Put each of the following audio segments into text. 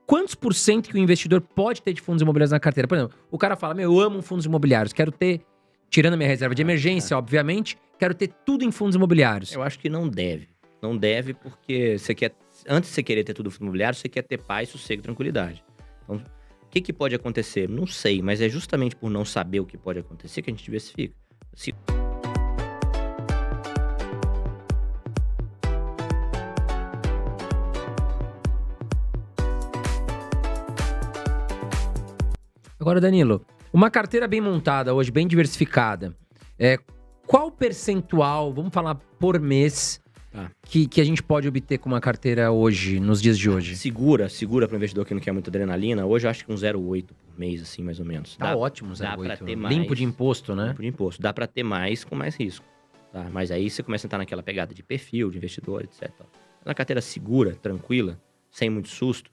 Quantos por cento que o investidor pode ter de fundos imobiliários na carteira? Por exemplo, o cara fala, eu amo fundos imobiliários, quero ter, tirando a minha reserva de emergência, obviamente, quero ter tudo em fundos imobiliários. Eu acho que não deve. Não deve porque você quer, antes de você querer ter tudo em fundo imobiliário, você quer ter paz, sossego e tranquilidade. Então, o que pode acontecer? Não sei, mas é justamente por não saber o que pode acontecer que a gente diversifica. Agora, Danilo, uma carteira bem montada hoje, bem diversificada, qual percentual, vamos falar por mês, que a gente pode obter com uma carteira hoje, nos dias de hoje? Segura para o investidor que não quer muita adrenalina. Hoje eu acho que um 0,8 por mês, assim, mais ou menos. Tá ótimo, 0,8. Dá pra ter mais. Limpo de imposto, né? Limpo de imposto. Dá pra ter mais com mais risco. Tá? Mas aí você começa a entrar naquela pegada de perfil, de investidor, etc. Na carteira segura, tranquila, sem muito susto,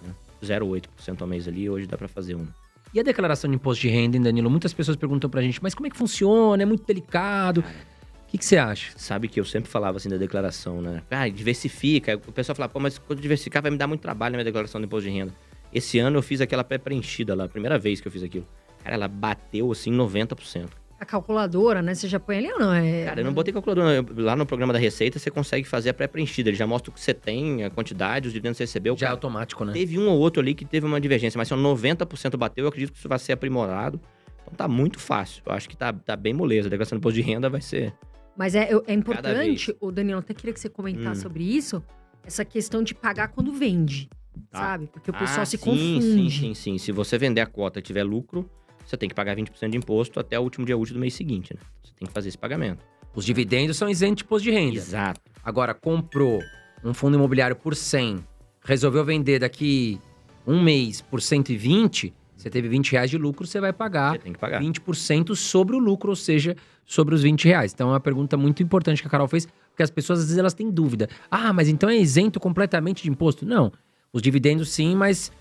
né? 0,8% ao mês ali, hoje dá pra fazer uma. E a declaração de imposto de renda, hein, Danilo? Muitas pessoas perguntam pra gente, mas como é que funciona? É muito delicado. O que você acha? Sabe que eu sempre falava assim da declaração, né? Diversifica. O pessoal fala, mas quando diversificar vai me dar muito trabalho na minha declaração de imposto de renda. Esse ano eu fiz aquela pré-preenchida lá, a primeira vez que eu fiz aquilo. Cara, ela bateu assim 90%. A calculadora, né? Você já põe ali ou não? Cara, eu não botei calculadora. Lá no programa da Receita você consegue fazer a pré-preenchida. Ele já mostra o que você tem, a quantidade, os dividendos que você recebeu. Já é automático, né? Teve um ou outro ali que teve uma divergência, mas se 90% bateu, eu acredito que isso vai ser aprimorado. Então tá muito fácil. Eu acho que tá bem moleza. A declaração de imposto de renda vai ser... Mas é importante, o Danilo, até queria que você comentasse sobre isso, essa questão de pagar quando vende, sabe? Porque o pessoal se confunde. Sim. Se você vender a cota e tiver lucro, você tem que pagar 20% de imposto até o último dia útil do mês seguinte, né? Você tem que fazer esse pagamento. Os dividendos são isentos de imposto de renda. Exato. Agora, comprou um fundo imobiliário por 100, resolveu vender daqui um mês por 120, você teve R$20 de lucro, você vai pagar, Você tem que pagar 20% sobre o lucro, ou seja, sobre os R$20. Então é uma pergunta muito importante que a Carol fez, porque as pessoas às vezes elas têm dúvida. Mas então é isento completamente de imposto? Não. Os dividendos sim, mas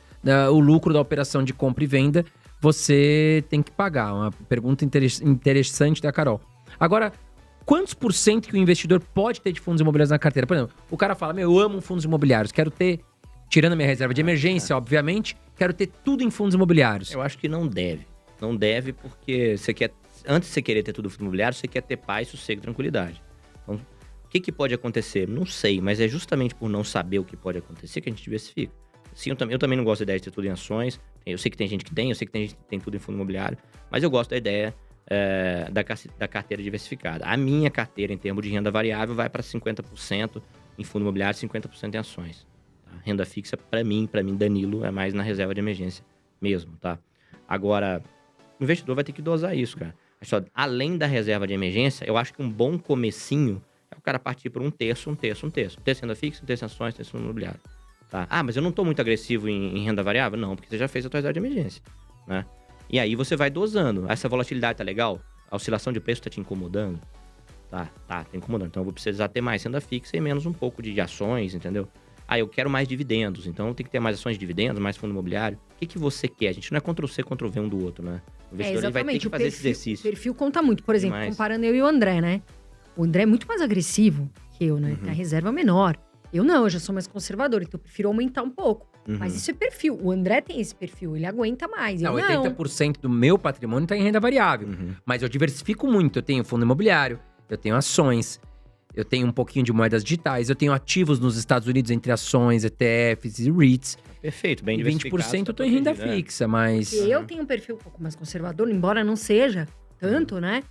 o lucro da operação de compra e venda você tem que pagar. Uma pergunta interessante da Carol. Agora, quantos por cento que o investidor pode ter de fundos imobiliários na carteira? Por exemplo, o cara fala, eu amo fundos imobiliários, quero ter, tirando a minha reserva de emergência, obviamente, quero ter tudo em fundos imobiliários. Eu acho que não deve. Não deve porque você quer, antes de você querer ter tudo em fundo imobiliário, você quer ter paz, sossego e tranquilidade. Então, o que pode acontecer? Não sei, mas é justamente por não saber o que pode acontecer que a gente diversifica. Sim, eu também não gosto da ideia de ter tudo em ações. Eu sei que tem gente que tem, eu sei que tem gente que tem tudo em fundo imobiliário, mas eu gosto da ideia da carteira diversificada. A minha carteira, em termos de renda variável, vai para 50% em fundo imobiliário, 50% em ações. Tá? Renda fixa, para mim, Danilo, é mais na reserva de emergência mesmo, tá? Agora, o investidor vai ter que dosar isso, cara. Além da reserva de emergência, eu acho que um bom comecinho é o cara partir por um terço. Um terço renda fixa, um terço em ações, um terço fundo imobiliário. Tá? Mas eu não tô muito agressivo em renda variável? Não, porque você já fez a tua reserva de emergência, né? E aí você vai dosando. Essa volatilidade tá legal? A oscilação de preço tá te incomodando? Tá incomodando. Então eu vou precisar ter mais renda fixa e menos um pouco de ações, entendeu? Eu quero mais dividendos, então tem que ter mais ações de dividendos, mais fundo imobiliário. O que você quer? A gente não é Ctrl-C, Ctrl-V um do outro, né? O investidor ele vai ter que fazer esse exercício. O perfil conta muito. Por exemplo, comparando eu e o André, né? O André é muito mais agressivo que eu, né? Tem a reserva menor. Eu não, eu já sou mais conservador, então eu prefiro aumentar um pouco. Mas isso é perfil. O André tem esse perfil, ele aguenta mais. Eu não. 80% do meu patrimônio tá em renda variável. Mas eu diversifico muito. Eu tenho fundo imobiliário, eu tenho ações, eu tenho um pouquinho de moedas digitais, eu tenho ativos nos Estados Unidos entre ações, ETFs e REITs. Perfeito, bem e diversificado. 20% eu tô em renda fixa, mas... Porque eu tenho um perfil um pouco mais conservador, embora não seja tanto, né?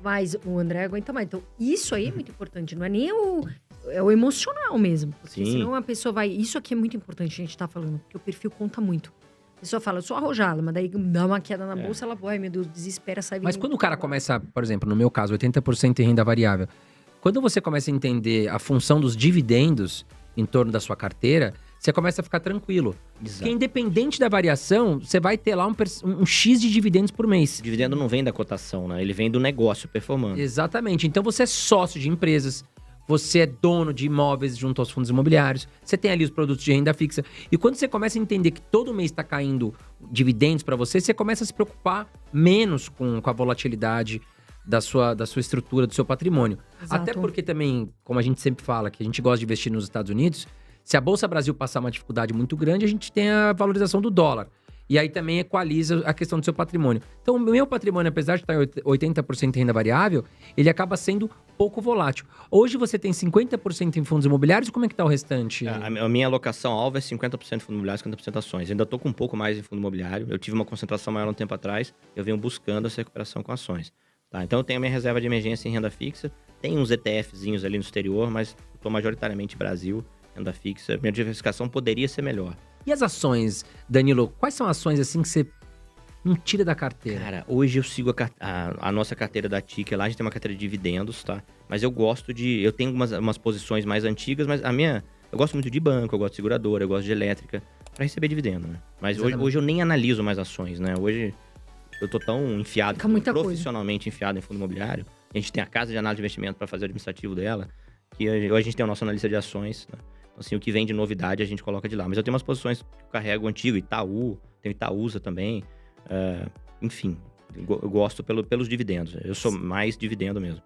Mas o André aguenta mais. Então, isso aí é muito importante. Não é nem o emocional mesmo. Porque senão a pessoa vai... Isso aqui é muito importante, a gente tá falando. Porque o perfil conta muito. A pessoa fala, eu sou arrojada, mas daí dá uma queda na bolsa, ela vai, meu Deus, desespera, sai... Mas quando o cara começa, por exemplo, no meu caso, 80% em renda variável. Quando você começa a entender a função dos dividendos em torno da sua carteira, você começa a ficar tranquilo. Exato. Porque independente da variação, você vai ter lá um X de dividendos por mês. O dividendo não vem da cotação, né? Ele vem do negócio performando. Exatamente. Então você é sócio de empresas, você é dono de imóveis junto aos fundos imobiliários, você tem ali os produtos de renda fixa. E quando você começa a entender que todo mês está caindo dividendos para você, você começa a se preocupar menos com a volatilidade da sua estrutura, do seu patrimônio. Exato. Até porque também, como a gente sempre fala, que a gente gosta de investir nos Estados Unidos, Se a Bolsa Brasil passar uma dificuldade muito grande, a gente tem a valorização do dólar. E aí também equaliza a questão do seu patrimônio. Então, o meu patrimônio, apesar de estar em 80% em renda variável, ele acaba sendo pouco volátil. Hoje você tem 50% em fundos imobiliários, como é que tá o restante? A minha alocação alvo é 50% fundo imobiliário, 50% ações. Ainda estou com um pouco mais em fundo imobiliário. Eu tive uma concentração maior um tempo atrás. Eu venho buscando essa recuperação com ações. Tá? Então, eu tenho a minha reserva de emergência em renda fixa. Tem uns ETFzinhos ali no exterior, mas estou majoritariamente Brasil, renda fixa. Minha diversificação poderia ser melhor. E as ações, Danilo? Quais são ações assim que você não tira da carteira? Cara, hoje eu sigo a nossa carteira da TIC lá, a gente tem uma carteira de dividendos, tá? Mas eu gosto de... Eu tenho umas posições mais antigas, mas eu gosto muito de banco, eu gosto de seguradora, eu gosto de elétrica, pra receber dividendo, né? Mas hoje eu nem analiso mais ações, né? Hoje eu tô tão enfiado, profissionalmente enfiado em fundo imobiliário. A gente tem a casa de análise de investimento pra fazer o administrativo dela, que hoje a gente tem o nosso analista de ações, né? Assim, o que vem de novidade a gente coloca de lá. Mas eu tenho umas posições que eu carrego antigo, Itaú, tem Itaúsa também. Enfim, eu gosto pelos dividendos. Eu sou mais dividendo mesmo.